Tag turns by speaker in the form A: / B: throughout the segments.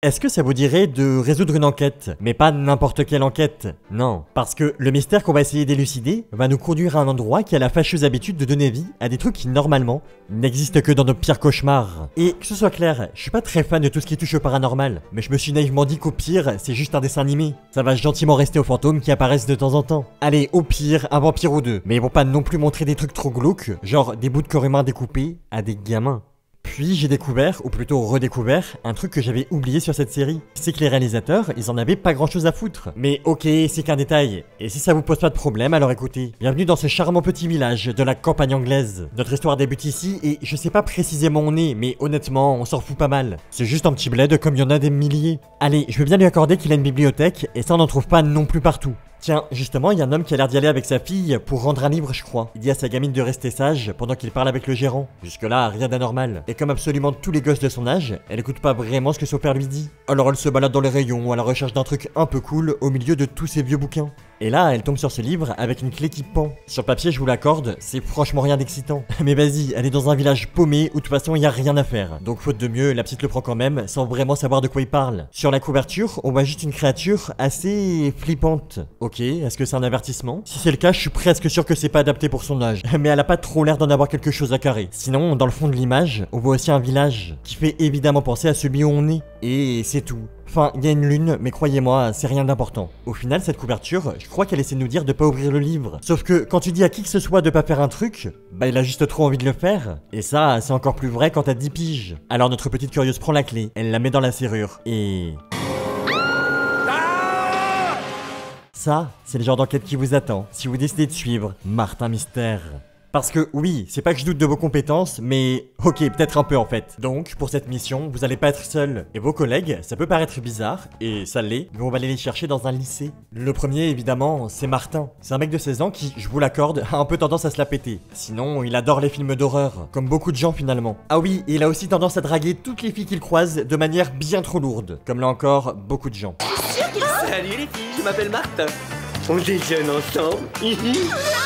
A: Est-ce que ça vous dirait de résoudre une enquête? Mais pas n'importe quelle enquête, non. Parce que le mystère qu'on va essayer d'élucider va nous conduire à un endroit qui a la fâcheuse habitude de donner vie à des trucs qui, normalement, n'existent que dans nos pires cauchemars. Et que ce soit clair, je suis pas très fan de tout ce qui touche au paranormal, mais je me suis naïvement dit qu'au pire, c'est juste un dessin animé. Ça va gentiment rester aux fantômes qui apparaissent de temps en temps. Allez, au pire, un vampire ou deux. Mais ils vont pas non plus montrer des trucs trop glauques, genre des bouts de corps humains découpés à des gamins. Puis j'ai découvert, ou plutôt redécouvert, un truc que j'avais oublié sur cette série. C'est que les réalisateurs, ils en avaient pas grand chose à foutre. Mais ok, c'est qu'un détail. Et si ça vous pose pas de problème, alors écoutez. Bienvenue dans ce charmant petit village de la campagne anglaise. Notre histoire débute ici, et je sais pas précisément où on est, mais honnêtement, on s'en fout pas mal. C'est juste un petit bled comme il y en a des milliers. Allez, je veux bien lui accorder qu'il a une bibliothèque, et ça on n'en trouve pas non plus partout. Tiens, justement, il y a un homme qui a l'air d'y aller avec sa fille pour rendre un livre, je crois. Il dit à sa gamine de rester sage pendant qu'il parle avec le gérant. Jusque-là, rien d'anormal. Et comme absolument tous les gosses de son âge, elle écoute pas vraiment ce que son père lui dit. Alors elle se balade dans les rayons à la recherche d'un truc un peu cool au milieu de tous ces vieux bouquins. Et là, elle tombe sur ce livre avec une clé qui pend. Sur papier, je vous l'accorde, c'est franchement rien d'excitant. Mais vas-y, elle est dans un village paumé où de toute façon il y a rien à faire. Donc faute de mieux, la petite le prend quand même sans vraiment savoir de quoi il parle. Sur la couverture, on voit juste une créature assez flippante. Ok, est-ce que c'est un avertissement? Si c'est le cas, je suis presque sûr que c'est pas adapté pour son âge. Mais elle a pas trop l'air d'en avoir quelque chose à carrer. Sinon, dans le fond de l'image, on voit aussi un village qui fait évidemment penser à celui où on est. Et c'est tout. Enfin, il y a une lune, mais croyez-moi, c'est rien d'important. Au final, cette couverture, je crois qu'elle essaie de nous dire de pas ouvrir le livre. Sauf que quand tu dis à qui que ce soit de pas faire un truc, bah il a juste trop envie de le faire. Et ça, c'est encore plus vrai quand t'as 10 piges. Alors notre petite curieuse prend la clé, elle la met dans la serrure, et... ça, c'est le genre d'enquête qui vous attend si vous décidez de suivre Martin Mystère. Parce que oui, c'est pas que je doute de vos compétences, mais ok, peut-être un peu en fait. Donc, pour cette mission, vous allez pas être seul. Et vos collègues, ça peut paraître bizarre, et ça l'est, mais on va aller les chercher dans un lycée. Le premier, évidemment, c'est Martin. C'est un mec de 16 ans qui, je vous l'accorde, a un peu tendance à se la péter. Sinon, il adore les films d'horreur, comme beaucoup de gens finalement. Ah oui, et il a aussi tendance à draguer toutes les filles qu'il croise de manière bien trop lourde. Comme là encore, beaucoup de gens.
B: Salut les filles, je m'appelle Martin. On déjeune ensemble.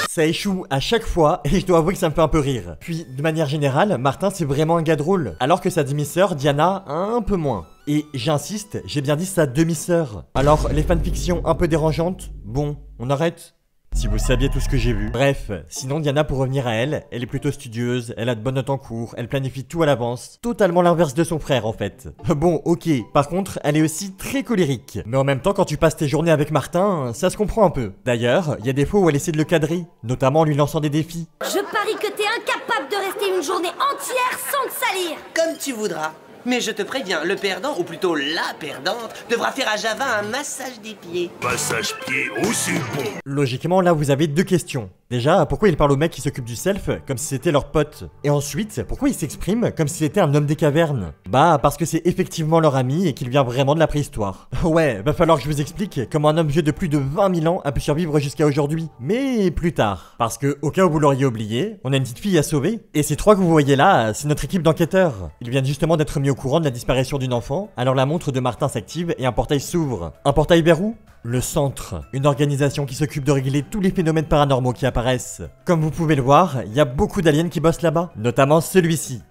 A: Ça échoue à chaque fois et je dois avouer que ça me fait un peu rire. Puis, de manière générale, Martin c'est vraiment un gars drôle. Alors que sa demi-sœur, Diana, un peu moins. Et j'insiste, j'ai bien dit sa demi-sœur. Alors, les fanfictions un peu dérangeantes, bon, on arrête? Si vous saviez tout ce que j'ai vu. Bref, sinon Diana, pour revenir à elle, elle est plutôt studieuse, elle a de bonnes notes en cours, elle planifie tout à l'avance. Totalement l'inverse de son frère en fait. Bon, ok, par contre, elle est aussi très colérique. Mais en même temps, quand tu passes tes journées avec Martin, ça se comprend un peu. D'ailleurs, il y a des fois où elle essaie de le cadrer, notamment en lui lançant des défis.
C: Je parie que t'es incapable de rester une journée entière sans te salir.
B: Comme tu voudras. Mais je te préviens, le perdant, ou plutôt la perdante, devra faire à Java un massage des pieds.
D: Massage pied aussi bon.
A: Logiquement, là, vous avez deux questions. Déjà, pourquoi il parle au mec qui s'occupe du self comme si c'était leur pote? Et ensuite, pourquoi il s'exprime comme si c'était un homme des cavernes? Bah, parce que c'est effectivement leur ami et qu'il vient vraiment de la préhistoire. Ouais, va falloir que je vous explique comment un homme vieux de plus de 20 000 ans a pu survivre jusqu'à aujourd'hui. Mais plus tard. Parce que, au cas où vous l'auriez oublié, on a une petite fille à sauver. Et ces trois que vous voyez là, c'est notre équipe d'enquêteurs. Ils viennent justement d'être mis au courant de la disparition d'une enfant, alors la montre de Martin s'active et un portail s'ouvre. Un portail vers où? Le Centre, une organisation qui s'occupe de régler tous les phénomènes paranormaux qui apparaissent. Comme vous pouvez le voir, il y a beaucoup d'aliens qui bossent là-bas, notamment celui-ci.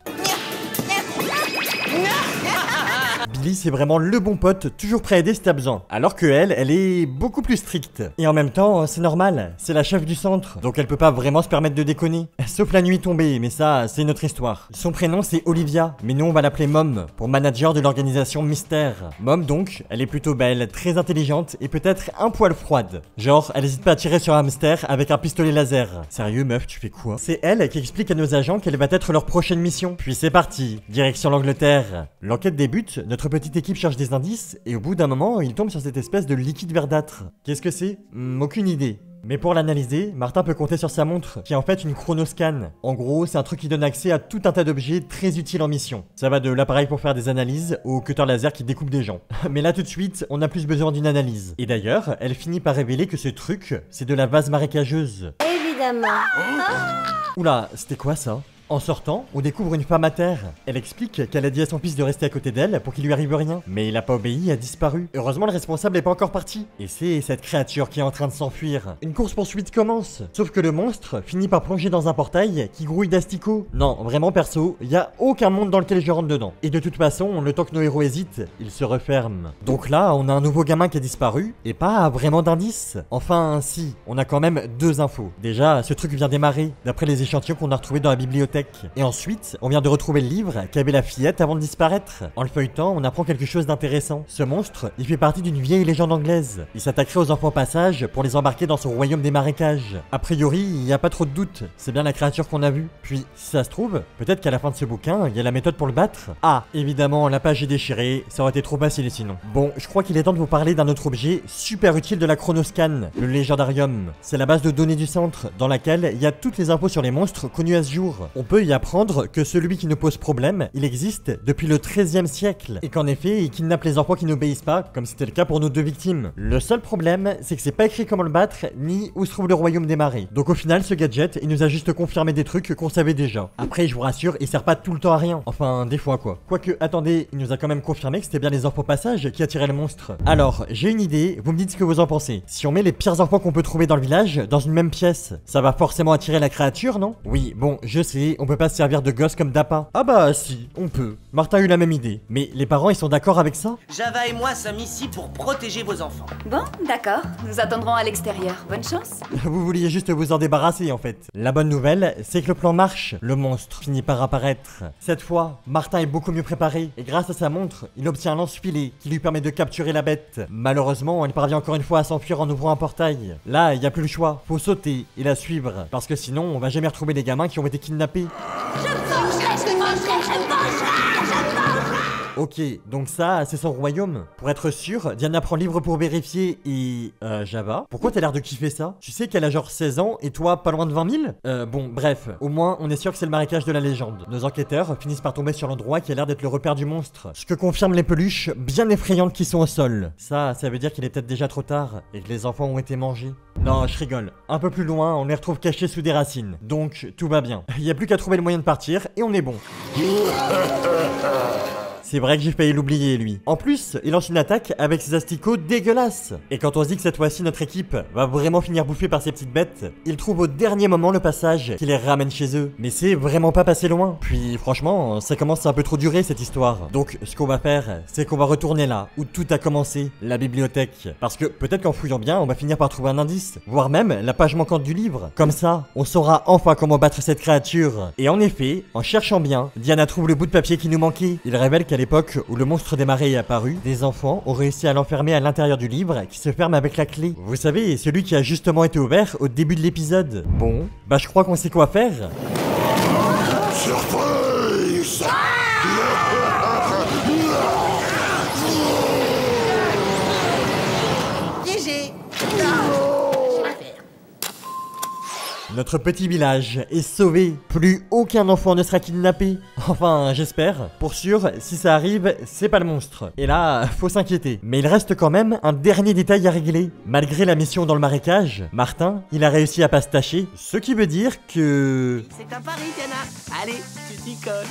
A: Billy, c'est vraiment le bon pote, toujours prêt à aider si t'as besoin. Alors que elle est beaucoup plus stricte. Et en même temps, c'est normal, c'est la chef du centre, donc elle peut pas vraiment se permettre de déconner. Sauf la nuit tombée, mais ça, c'est une autre histoire. Son prénom, c'est Olivia, mais nous on va l'appeler Mom, pour manager de l'organisation Mystère. Mom donc, elle est plutôt belle, très intelligente et peut-être un poil froide. Genre, elle hésite pas à tirer sur un hamster avec un pistolet laser. Sérieux meuf, tu fais quoi? C'est elle qui explique à nos agents quelle va être leur prochaine mission. Puis c'est parti, direction l'Angleterre. L'enquête débute, notre petite équipe cherche des indices, et au bout d'un moment, il tombe sur cette espèce de liquide verdâtre. Qu'est-ce que c'est? Aucune idée. Mais pour l'analyser, Martin peut compter sur sa montre, qui est en fait une chronoscan. En gros, c'est un truc qui donne accès à tout un tas d'objets très utiles en mission. Ça va de l'appareil pour faire des analyses au cutter laser qui découpe des gens. Mais là tout de suite, on a plus besoin d'une analyse. Et d'ailleurs, elle finit par révéler que ce truc, c'est de la vase marécageuse.
C: Évidemment.
A: Oula, c'était quoi ça? En sortant, on découvre une femme à terre. Elle explique qu'elle a dit à son fils de rester à côté d'elle pour qu'il lui arrive rien. Mais il a pas obéi et a disparu. Heureusement, le responsable est pas encore parti. Et c'est cette créature qui est en train de s'enfuir. Une course-poursuite commence. Sauf que le monstre finit par plonger dans un portail qui grouille d'asticots. Non, vraiment perso, y a aucun monde dans lequel je rentre dedans. Et de toute façon, le temps que nos héros hésitent, il se referme. Donc là, on a un nouveau gamin qui a disparu et pas vraiment d'indices. Enfin, si, on a quand même 2 infos. Déjà, ce truc vient démarrer d'après les échantillons qu'on a retrouvés dans la bibliothèque. Et ensuite, on vient de retrouver le livre qu'avait la fillette avant de disparaître. En le feuilletant, on apprend quelque chose d'intéressant. Ce monstre, il fait partie d'une vieille légende anglaise. Il s'attaquerait aux enfants passage pour les embarquer dans son royaume des marécages. A priori, il n'y a pas trop de doute, c'est bien la créature qu'on a vue. Puis, si ça se trouve, peut-être qu'à la fin de ce bouquin, il y a la méthode pour le battre. Ah, évidemment, la page est déchirée, ça aurait été trop facile sinon. Bon, je crois qu'il est temps de vous parler d'un autre objet super utile de la Chronoscan, le Légendarium. C'est la base de données du centre, dans laquelle il y a toutes les infos sur les monstres connus à ce jour. On peut y apprendre que celui qui nous pose problème, il existe depuis le 13e siècle, et qu'en effet, il kidnappe les enfants qui n'obéissent pas, comme c'était le cas pour nos 2 victimes. Le seul problème, c'est que c'est pas écrit comment le battre, ni où se trouve le royaume des marées. Donc au final, ce gadget, il nous a juste confirmé des trucs qu'on savait déjà. Après, je vous rassure, il sert pas tout le temps à rien. Enfin, des fois quoi. Quoique, attendez, il nous a quand même confirmé que c'était bien les enfants passage qui attiraient le monstre. Alors, j'ai une idée, vous me dites ce que vous en pensez. Si on met les pires enfants qu'on peut trouver dans le village dans une même pièce, ça va forcément attirer la créature, non? Oui, bon, je sais, on peut pas se servir de gosses comme d'appât. Ah bah si, on peut. Martin a eu la même idée. Mais les parents, ils sont d'accord avec ça?
B: Java et moi sommes ici pour protéger vos enfants.
E: Bon, d'accord. Nous attendrons à l'extérieur. Bonne chance.
A: Vous vouliez juste vous en débarrasser en fait. La bonne nouvelle, c'est que le plan marche. Le monstre finit par apparaître. Cette fois, Martin est beaucoup mieux préparé. Et grâce à sa montre, il obtient un lance-filet qui lui permet de capturer la bête. Malheureusement, il parvient encore une fois à s'enfuir en ouvrant un portail. Là, il n'y a plus le choix. Faut sauter et la suivre. Parce que sinon, on va jamais retrouver les gamins qui ont été kidnappés. Ok, donc ça, c'est son royaume. Pour être sûr, Diana prend livre pour vérifier et... Java, pourquoi t'as l'air de kiffer ça? Tu sais qu'elle a genre 16 ans et toi pas loin de 20 000? Bon, bref, au moins on est sûr que c'est le marécage de la légende. Nos enquêteurs finissent par tomber sur l'endroit qui a l'air d'être le repère du monstre. Ce que confirment les peluches bien effrayantes qui sont au sol. Ça veut dire qu'il est peut-être déjà trop tard et que les enfants ont été mangés. Non, je rigole. Un peu plus loin, on les retrouve cachés sous des racines. Donc, tout va bien. Il n'y a plus qu'à trouver le moyen de partir et on est bon. C'est vrai que j'ai failli l'oublier, lui. En plus, il lance une attaque avec ses asticots dégueulasses. Et quand on se dit que cette fois-ci, notre équipe va vraiment finir bouffée par ces petites bêtes, il trouve au dernier moment le passage qui les ramène chez eux. Mais c'est vraiment pas passé loin. Puis, franchement, ça commence à un peu trop durer, cette histoire. Donc, ce qu'on va faire, c'est qu'on va retourner là, où tout a commencé, la bibliothèque. Parce que, peut-être qu'en fouillant bien, on va finir par trouver un indice. Voire même, la page manquante du livre. Comme ça, on saura enfin comment battre cette créature. Et en effet, en cherchant bien, Diana trouve le bout de papier qui nous manquait. Il révèle qu'à l'époque où le monstre des marais est apparu, des enfants ont réussi à l'enfermer à l'intérieur du livre qui se ferme avec la clé. Vous savez, celui qui a justement été ouvert au début de l'épisode. Bon, bah je crois qu'on sait quoi faire.
D: Surprise!
B: Piégé.
A: Notre petit village est sauvé. Plus aucun enfant ne sera kidnappé. Enfin, j'espère. Pour sûr, si ça arrive, c'est pas le monstre. Et là, faut s'inquiéter. Mais il reste quand même un dernier détail à régler. Malgré la mission dans le marécage, Martin, il a réussi à pas se tâcher. Ce qui veut dire que...
B: C'est un pari, Diana. Allez, tu t'y colles.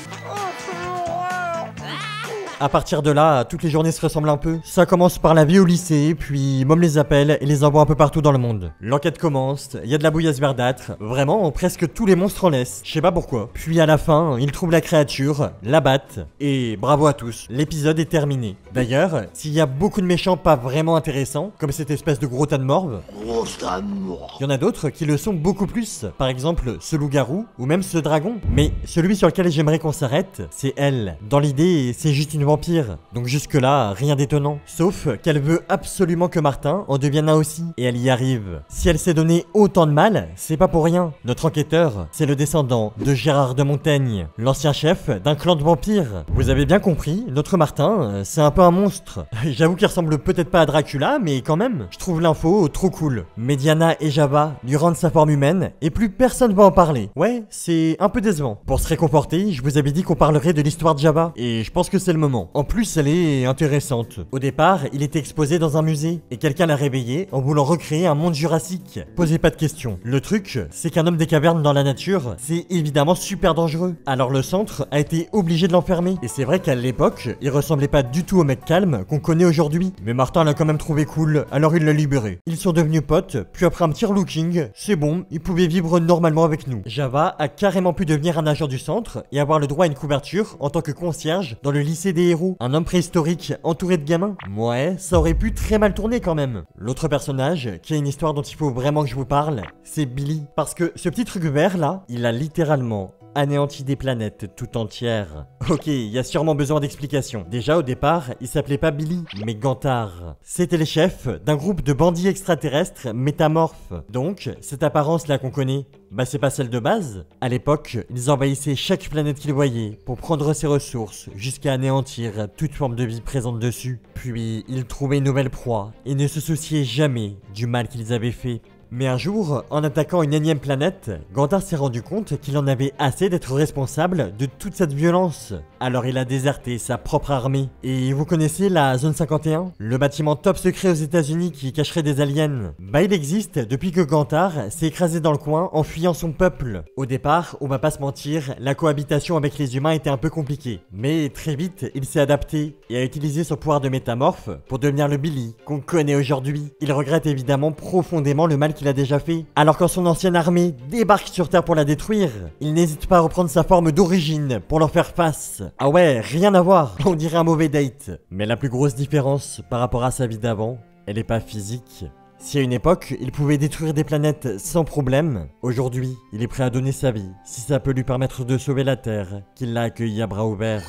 A: À partir de là, toutes les journées se ressemblent un peu. Ça commence par la vie au lycée, puis Mom les appelle et les envoie un peu partout dans le monde. L'enquête commence, il y a de la bouillasse verdâtre, vraiment presque tous les monstres en laissent, je sais pas pourquoi. Puis à la fin, ils trouvent la créature, la battent, et bravo à tous, l'épisode est terminé. D'ailleurs, s'il y a beaucoup de méchants pas vraiment intéressants, comme cette espèce de gros tas de morve, il y en a d'autres qui le sont beaucoup plus. Par exemple, ce loup-garou, ou même ce dragon. Mais celui sur lequel j'aimerais qu'on s'arrête, c'est elle. Dans l'idée, c'est juste une vampire. Donc jusque-là, rien d'étonnant. Sauf qu'elle veut absolument que Martin en devienne un aussi. Et elle y arrive. Si elle s'est donné autant de mal, c'est pas pour rien. Notre enquêteur, c'est le descendant de Gérard de Montaigne, l'ancien chef d'un clan de vampires. Vous avez bien compris, notre Martin, c'est un peu un monstre. J'avoue qu'il ressemble peut-être pas à Dracula, mais quand même, je trouve l'info trop cool. Mais Diana et Java lui rendent sa forme humaine, et plus personne va en parler. Ouais, c'est un peu décevant. Pour se réconforter, je vous avais dit qu'on parlerait de l'histoire de Java, et je pense que c'est le moment. Justement. En plus, elle est intéressante. Au départ, il était exposé dans un musée, et quelqu'un l'a réveillé en voulant recréer un monde jurassique. Posez pas de questions. Le truc, c'est qu'un homme des cavernes dans la nature, c'est évidemment super dangereux. Alors le centre a été obligé de l'enfermer. Et c'est vrai qu'à l'époque, il ressemblait pas du tout au mec calme qu'on connaît aujourd'hui. Mais Martin l'a quand même trouvé cool, alors il l'a libéré. Ils sont devenus potes, puis après un petit relooking, c'est bon, il pouvait vivre normalement avec nous. Java a carrément pu devenir un agent du centre et avoir le droit à une couverture en tant que concierge dans le lycée des héros. Un homme préhistorique entouré de gamins. Ouais, ça aurait pu très mal tourner quand même. L'autre personnage, qui a une histoire dont il faut vraiment que je vous parle, c'est Billy. Parce que ce petit truc vert là, il a littéralement anéanti des planètes tout entières. Ok, il y a sûrement besoin d'explications. Déjà au départ, il s'appelait pas Billy, mais Gantar. C'était le chef d'un groupe de bandits extraterrestres métamorphes. Donc, cette apparence là qu'on connaît, bah c'est pas celle de base. À l'époque, ils envahissaient chaque planète qu'ils voyaient pour prendre ses ressources jusqu'à anéantir toute forme de vie présente dessus. Puis, ils trouvaient une nouvelle proie et ne se souciaient jamais du mal qu'ils avaient fait. Mais un jour, en attaquant une énième planète, Gantar s'est rendu compte qu'il en avait assez d'être responsable de toute cette violence. Alors il a déserté sa propre armée. Et vous connaissez la Zone 51? Le bâtiment top secret aux États-Unis qui cacherait des aliens. Bah il existe depuis que Gantar s'est écrasé dans le coin en fuyant son peuple. Au départ, on va pas se mentir, la cohabitation avec les humains était un peu compliquée. Mais très vite, il s'est adapté et a utilisé son pouvoir de métamorphe pour devenir le Billy qu'on connaît aujourd'hui. Il regrette évidemment profondément le mal qu'il a déjà fait. Alors quand son ancienne armée débarque sur Terre pour la détruire, il n'hésite pas à reprendre sa forme d'origine pour leur faire face. Ah ouais, rien à voir, on dirait un mauvais date. Mais la plus grosse différence par rapport à sa vie d'avant, elle est pas physique. Si à une époque, il pouvait détruire des planètes sans problème, aujourd'hui, il est prêt à donner sa vie, si ça peut lui permettre de sauver la Terre, qu'il l'a accueilli à bras ouverts.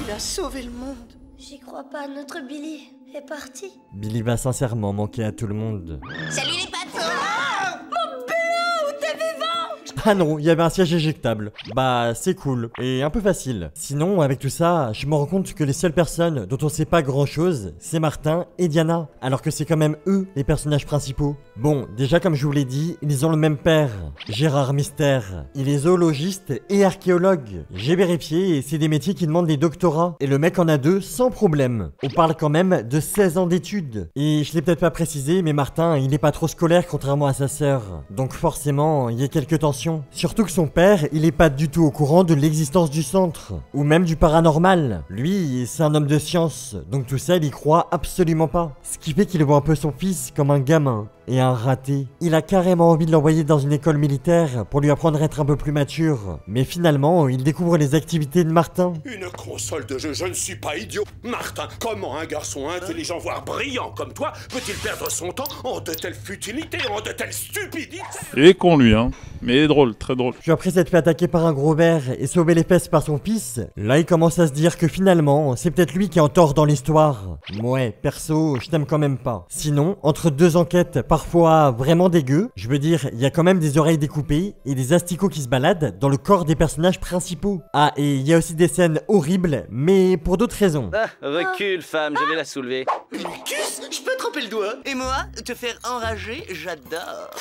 B: Il a sauvé le monde.
C: J'y crois pas, notre Billy est parti.
A: Billy va sincèrement manquer à tout le monde.
C: Salut les patrons.
A: Ah non, il y avait un siège éjectable. Bah, c'est cool. Et un peu facile. Sinon, avec tout ça, je me rends compte que les seules personnes dont on sait pas grand chose, c'est Martin et Diana. Alors que c'est quand même eux, les personnages principaux. Bon, déjà comme je vous l'ai dit, ils ont le même père, Gérard Mystère. Il est zoologiste et archéologue. J'ai vérifié et c'est des métiers qui demandent des doctorats. Et le mec en a 2 sans problème. On parle quand même de 16 ans d'études. Et je l'ai peut-être pas précisé, mais Martin, il est pas trop scolaire contrairement à sa sœur. Donc forcément, il y a quelques tensions. Surtout que son père, il est pas du tout au courant de l'existence du centre, ou même du paranormal. Lui, c'est un homme de science, donc tout ça, il y croit absolument pas. Ce qui fait qu'il voit un peu son fils comme un gamin et un raté. Il a carrément envie de l'envoyer dans une école militaire pour lui apprendre à être un peu plus mature. Mais finalement, il découvre les activités de Martin.
D: Une console de jeu, je ne suis pas idiot. Martin, comment un garçon intelligent, voire brillant comme toi, peut-il perdre son temps en de telles futilités, en de telles stupidités?
F: Il est con lui, hein. Mais il est drôle, très drôle.
A: Puis après s'être fait attaquer par un gros ver et sauver les fesses par son fils, là il commence à se dire que finalement, c'est peut-être lui qui est en tort dans l'histoire. Ouais, perso, je t'aime quand même pas. Sinon, entre 2 enquêtes parfois vraiment dégueu, je veux dire, il y a quand même des oreilles découpées et des asticots qui se baladent dans le corps des personnages principaux. Ah, et il y a aussi des scènes horribles, mais pour d'autres raisons.
B: Ah, recule, femme, je vais la soulever. Marcus, je peux tremper le doigt. Et moi, te faire enrager, j'adore.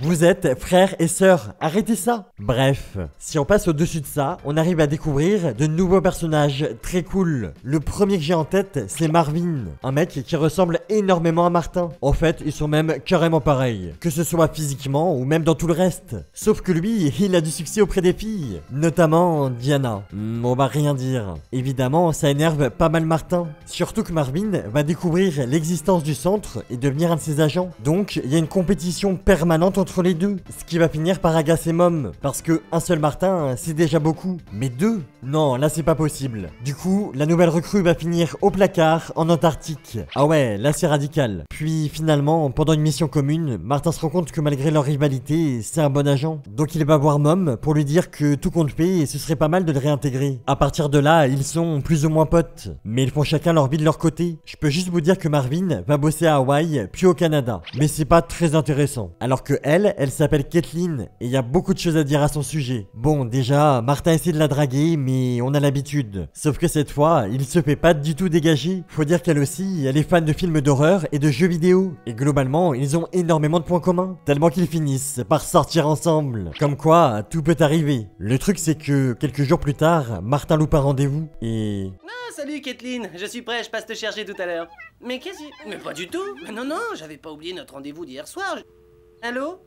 A: Vous êtes frères et sœurs, arrêtez ça. Bref, si on passe au-dessus de ça, on arrive à découvrir de nouveaux personnages très cool. Le premier que j'ai en tête, c'est Marvin, un mec qui ressemble énormément à Martin. En fait, ils sont même carrément pareils, que ce soit physiquement ou même dans tout le reste. Sauf que lui, il a du succès auprès des filles, notamment Diana. On va rien dire. Évidemment, ça énerve pas mal Martin. Surtout que Marvin va découvrir l'existence du centre et devenir un de ses agents. Donc, il y a une compétition permanente entre les deux, ce qui va finir par agacer Mom, parce que un seul Martin, c'est déjà beaucoup, mais 2? Non, là c'est pas possible. Du coup, la nouvelle recrue va finir au placard en Antarctique. Ah ouais, là c'est radical. Puis finalement, pendant une mission commune, Martin se rend compte que malgré leur rivalité, c'est un bon agent. Donc il va voir Mom pour lui dire que tout compte fait et ce serait pas mal de le réintégrer. À partir de là, ils sont plus ou moins potes, mais ils font chacun leur vie de leur côté. Je peux juste vous dire que Marvin va bosser à Hawaï, puis au Canada, mais c'est pas très intéressant. Alors que elle, elle s'appelle Kathleen et il y a beaucoup de choses à dire à son sujet. Bon, déjà, Martin essaie de la draguer, mais on a l'habitude. Sauf que cette fois, il se fait pas du tout dégager. Faut dire qu'elle aussi, elle est fan de films d'horreur et de jeux vidéo. Et globalement, ils ont énormément de points communs. Tellement qu'ils finissent par sortir ensemble. Comme quoi, tout peut arriver. Le truc, c'est que quelques jours plus tard, Martin loupe un rendez-vous et...
B: Ah, salut Kathleen, je suis prêt, je passe te chercher tout à l'heure. Mais qu'est-ce que... Mais pas du tout. Mais non, j'avais pas oublié notre rendez-vous d'hier soir. Allô?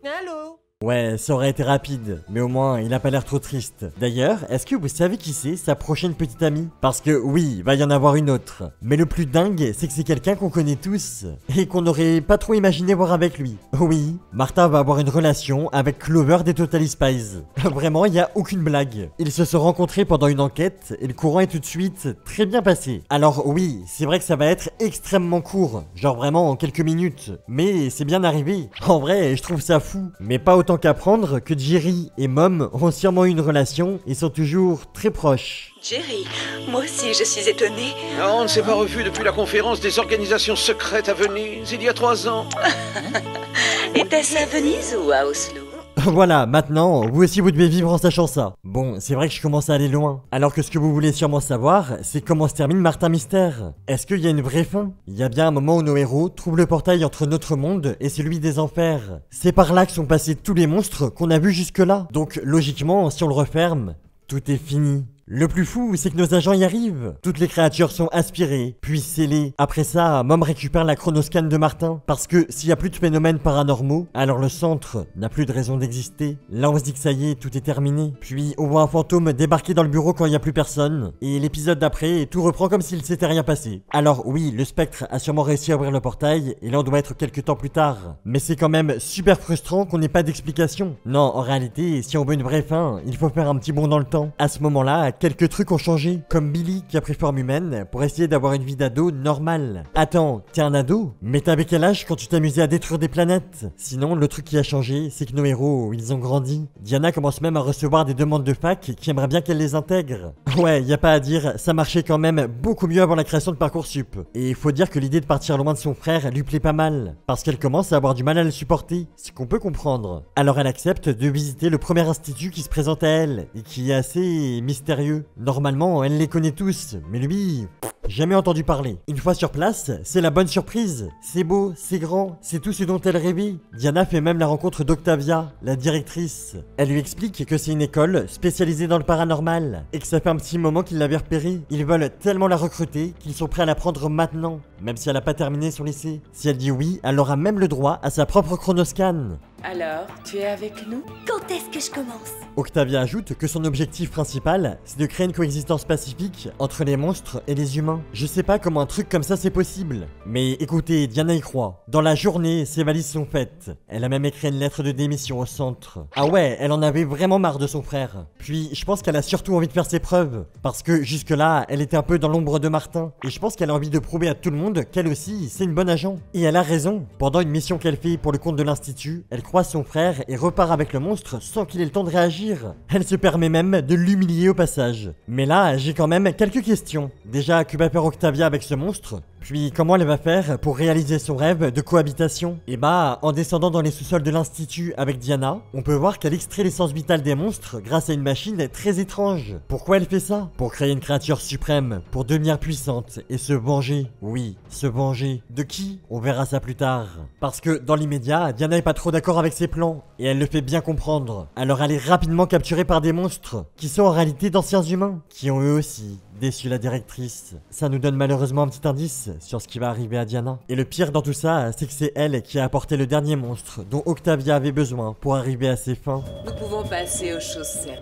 B: Allô?
A: Ouais, ça aurait été rapide, mais au moins, il a pas l'air trop triste. D'ailleurs, est-ce que vous savez qui c'est, sa prochaine petite amie? Parce que oui, il va y en avoir une autre. Mais le plus dingue, c'est que c'est quelqu'un qu'on connaît tous, et qu'on n'aurait pas trop imaginé voir avec lui. Oui, Martin va avoir une relation avec Clover des Totally Spies. Vraiment, il n'y a aucune blague. Ils se sont rencontrés pendant une enquête, et le courant est tout de suite très bien passé. Alors oui, c'est vrai que ça va être extrêmement court, genre vraiment en quelques minutes. Mais c'est bien arrivé. En vrai, je trouve ça fou, mais pas autant qu'apprendre que Jerry et Mom ont sûrement eu une relation et sont toujours très proches.
G: Jerry, moi aussi je suis étonnée.
H: On ne s'est pas revu depuis la conférence des organisations secrètes à Venise, il y a 3 ans.
G: Était-ce à Venise ou à Oslo?
A: Voilà, maintenant, vous aussi vous devez vivre en sachant ça. Bon, c'est vrai que je commence à aller loin. Alors que ce que vous voulez sûrement savoir, c'est comment se termine Martin Mystère. Est-ce qu'il y a une vraie fin? Il y a bien un moment où nos héros trouvent le portail entre notre monde et celui des enfers. C'est par là que sont passés tous les monstres qu'on a vus jusque-là. Donc logiquement, si on le referme, tout est fini. Le plus fou, c'est que nos agents y arrivent. Toutes les créatures sont aspirées, puis scellées. Après ça, Mom récupère la chronoscan de Martin. Parce que s'il n'y a plus de phénomènes paranormaux, alors le centre n'a plus de raison d'exister. Là, on se dit que ça y est, tout est terminé. Puis, on voit un fantôme débarquer dans le bureau quand il n'y a plus personne. Et l'épisode d'après, tout reprend comme s'il s'était rien passé. Alors oui, le spectre a sûrement réussi à ouvrir le portail, et là on doit être quelques temps plus tard. Mais c'est quand même super frustrant qu'on n'ait pas d'explication. Non, en réalité, si on veut une vraie fin, il faut faire un petit bond dans le temps. À ce moment-là, quelques trucs ont changé, comme Billy qui a pris forme humaine pour essayer d'avoir une vie d'ado normale. Attends, t'es un ado? Mais t'avais quel âge quand tu t'amusais à détruire des planètes? Sinon, le truc qui a changé, c'est que nos héros, ils ont grandi. Diana commence même à recevoir des demandes de fac qui aimeraient bien qu'elle les intègre. Ouais, y a pas à dire, ça marchait quand même beaucoup mieux avant la création de Parcoursup. Et il faut dire que l'idée de partir loin de son frère lui plaît pas mal, parce qu'elle commence à avoir du mal à le supporter, ce qu'on peut comprendre. Alors elle accepte de visiter le premier institut qui se présente à elle, et qui est assez mystérieux. Normalement, elle les connaît tous, mais lui, jamais entendu parler. Une fois sur place, c'est la bonne surprise. C'est beau, c'est grand, c'est tout ce dont elle rêvait. Diana fait même la rencontre d'Octavia, la directrice. Elle lui explique que c'est une école spécialisée dans le paranormal, et que ça fait un petit moment qu'ils l'avaient repérée. Ils veulent tellement la recruter qu'ils sont prêts à la prendre maintenant, même si elle n'a pas terminé son lycée. Si elle dit oui, elle aura même le droit à sa propre chronoscan.
G: Alors, tu es avec nous?
C: Quand est-ce que je commence?
A: Octavia ajoute que son objectif principal, c'est de créer une coexistence pacifique entre les monstres et les humains. Je sais pas comment un truc comme ça c'est possible. Mais écoutez, Diana y croit. Dans la journée, ses valises sont faites. Elle a même écrit une lettre de démission au centre. Ah ouais, elle en avait vraiment marre de son frère. Puis, je pense qu'elle a surtout envie de faire ses preuves. Parce que jusque-là, elle était un peu dans l'ombre de Martin. Et je pense qu'elle a envie de prouver à tout le monde qu'elle aussi, c'est une bonne agent. Et elle a raison. Pendant une mission qu'elle fait pour le compte de l'institut, elle croise son frère et repart avec le monstre sans qu'il ait le temps de réagir. Elle se permet même de l'humilier au passage. Mais là, j'ai quand même quelques questions. Déjà, que va faire Octavia avec ce monstre? Puis comment elle va faire pour réaliser son rêve de cohabitation? Et bah, en descendant dans les sous-sols de l'institut avec Diana, on peut voir qu'elle extrait l'essence vitale des monstres grâce à une machine très étrange. Pourquoi elle fait ça? Pour créer une créature suprême, pour devenir puissante et se venger. Oui, se venger. De qui? On verra ça plus tard. Parce que dans l'immédiat, Diana est pas trop d'accord avec ses plans, et elle le fait bien comprendre. Alors elle est rapidement capturée par des monstres, qui sont en réalité d'anciens humains, qui ont eux aussi déçu la directrice. Ça nous donne malheureusement un petit indice sur ce qui va arriver à Diana. Et le pire dans tout ça, c'est que c'est elle qui a apporté le dernier monstre dont Octavia avait besoin pour arriver à ses fins.
G: Nous pouvons passer aux choses sérieuses.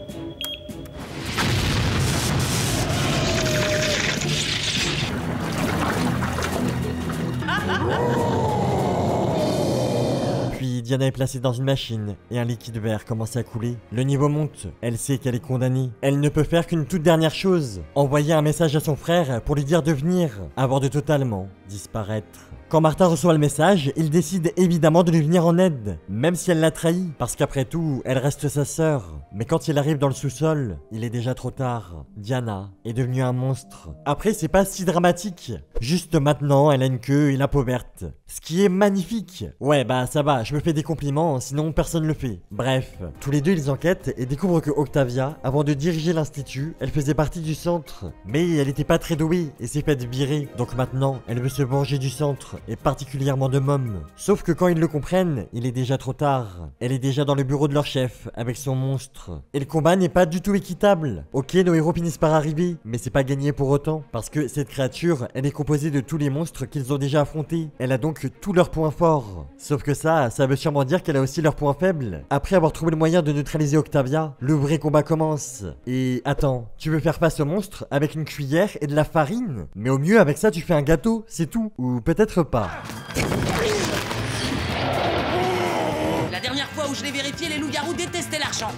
A: Puis Diana est placée dans une machine et un liquide vert commence à couler. Le niveau monte, elle sait qu'elle est condamnée. Elle ne peut faire qu'une toute dernière chose, envoyer un message à son frère pour lui dire de venir avant de totalement disparaître. Quand Martha reçoit le message, il décide évidemment de lui venir en aide, même si elle l'a trahi, parce qu'après tout, elle reste sa sœur. Mais quand il arrive dans le sous-sol, il est déjà trop tard. Diana est devenue un monstre. Après, c'est pas si dramatique. Juste maintenant, elle a une queue et la peau verte. Ce qui est magnifique. Ouais, bah ça va, je me fais des compliments, sinon personne le fait. Bref, tous les deux ils enquêtent et découvrent que Octavia, avant de diriger l'institut, elle faisait partie du centre. Mais elle était pas très douée et s'est faite virer. Donc maintenant, elle veut se venger du centre, et particulièrement de Mom. Sauf que quand ils le comprennent, il est déjà trop tard. Elle est déjà dans le bureau de leur chef, avec son monstre. Et le combat n'est pas du tout équitable. Ok, nos héros finissent par arriver, mais c'est pas gagné pour autant. Parce que cette créature, elle est composée de tous les monstres qu'ils ont déjà affrontés. Elle a donc tous leurs points forts. Sauf que ça veut sûrement dire qu'elle a aussi leurs points faibles. Après avoir trouvé le moyen de neutraliser Octavia, le vrai combat commence. Et attends, tu veux faire face au monstre avec une cuillère et de la farine? Mais au mieux avec ça tu fais un gâteau, c'est tout. Ou peut-être pas.
B: La dernière fois où je l'ai vérifié, les loups-garous détestaient l'argent.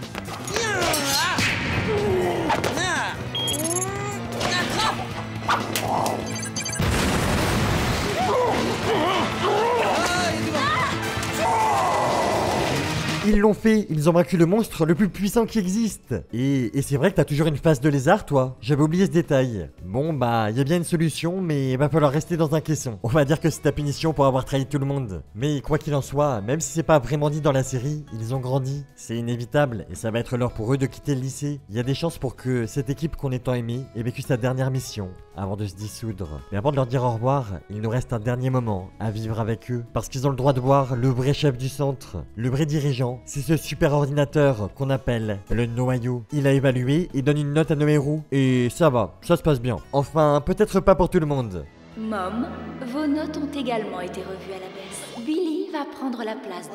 A: Ils l'ont fait, ils ont vaincu le monstre le plus puissant qui existe. Et c'est vrai que t'as toujours une face de lézard, toi. J'avais oublié ce détail. Bon bah, y a bien une solution, mais il va falloir rester dans un caisson. On va dire que c'est ta punition pour avoir trahi tout le monde. Mais quoi qu'il en soit, même si c'est pas vraiment dit dans la série, ils ont grandi. C'est inévitable, et ça va être l'heure pour eux de quitter le lycée. Il y a des chances pour que cette équipe qu'on ait tant aimée ait vécu sa dernière mission, avant de se dissoudre. Mais avant de leur dire au revoir, il nous reste un dernier moment à vivre avec eux. Parce qu'ils ont le droit de voir le vrai chef du centre, le vrai dirigeant. C'est ce super ordinateur qu'on appelle le noyau. Il a évalué et donne une note à nos héros. Et ça va, ça se passe bien. Enfin, peut-être pas pour tout le monde.
G: Mom, vos notes ont également été revues à la baisse. Billy va prendre la place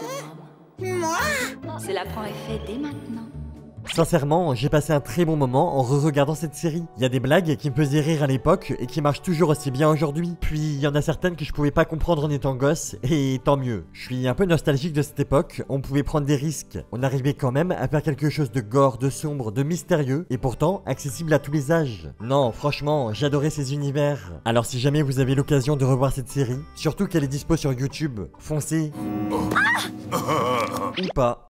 G: de Mom. Moi? Cela prend effet dès maintenant.
A: Sincèrement, j'ai passé un très bon moment en re-regardant cette série. Il y a des blagues qui me faisaient rire à l'époque et qui marchent toujours aussi bien aujourd'hui. Puis il y en a certaines que je pouvais pas comprendre en étant gosse, et tant mieux. Je suis un peu nostalgique de cette époque, on pouvait prendre des risques. On arrivait quand même à faire quelque chose de gore, de sombre, de mystérieux, et pourtant accessible à tous les âges. Non, franchement, j'adorais ces univers. Alors si jamais vous avez l'occasion de revoir cette série, surtout qu'elle est dispo sur YouTube, foncez. Ou pas.